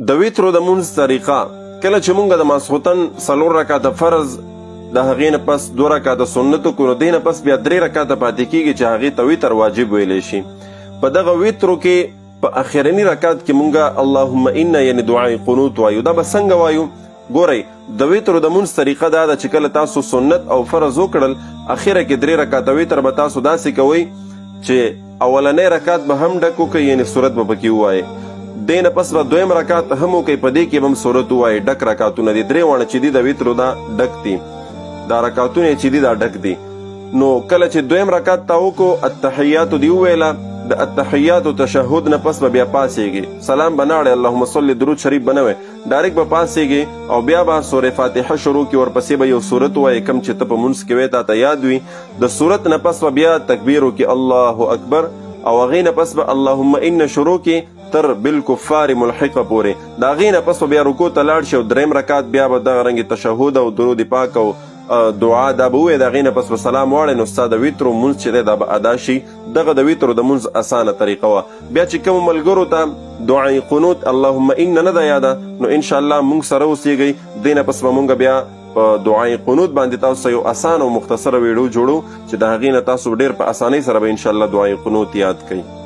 د ویترو د مونځ طریقه کله چې مونږ د ماسخوتن 4 رکعاته فرض د هغې نه پس 2 رکعاته سنتو کو نو دې نه پس بیا 3 رکعاته پاتې کیږي چې هغې ته ویتر واجب ویلی شي. په دغه ویترو کې په اخرني رکعت کې مونږ اللهم ان یعنی دعای قنوت وایو. دا به څنګه وایو؟ ګورئ د ویترو د مونځ طریقه دا ده چې کله تاسو سنت او فرض وکړل اخره کې 3 رکعاته ویتر به تاسو داسې کوئ چې اولنی رکعت به هم ډک وکړئ یعنی صورت به پکې ووایئ. دې نه پس به 2م رکعت هم وکړئ په دې کې به هم صورت ووایئ. ډک رکعتونه دي 3 واړه چې دي د ویترو دا ډک دي، دا رکعتونه چې دي دا ډک دي. نو کله چې 2م رکعت ته وکړو التحیات دي وویله، د التحیات و تشهد نه پس به بیا پاسېږي، سلام به نه اړئ، اللهم صل درود شریف به نه وایئ، ډایرکټ به پاسېږي او بیا به سورې فاتحه شروع کړي، ورپسې به یو صورت ووایئ کم چې ته په مونځ کې وایې تا ته یاد وي. د صورت نه پس به بیا تکبیر وکړي الله اکبر او هغې نه پس به اللهم ان شروع کړي تر بالکفار ملحقه پورې. د هغې نه پس به بیا رکوع ته لاړ شي او 3م رکعت بیا به دغه رنګې تشهد او درود پاک او دعا دا به ووایې. د هغې نه پس به سلام واړئ نو ستا د ویترو مونځ چې دی دا به ادا شي. دغه د ویترو د مونځ اسانه طریقه وه. بیا چې کومو ملګرو ته دعای قنوت اللهم ان نه ده یاده نو انشاءالله مونږ سره اوسیږئ. دې نه پس به مونږ بیا په دعای قنوت باندې تاسو یو اسانه او مختصره ویډیو جوړو چې د هغې نه تاسو ډېر په اسانۍ سره به انشاءالله دعای قنوت یاد کړئ.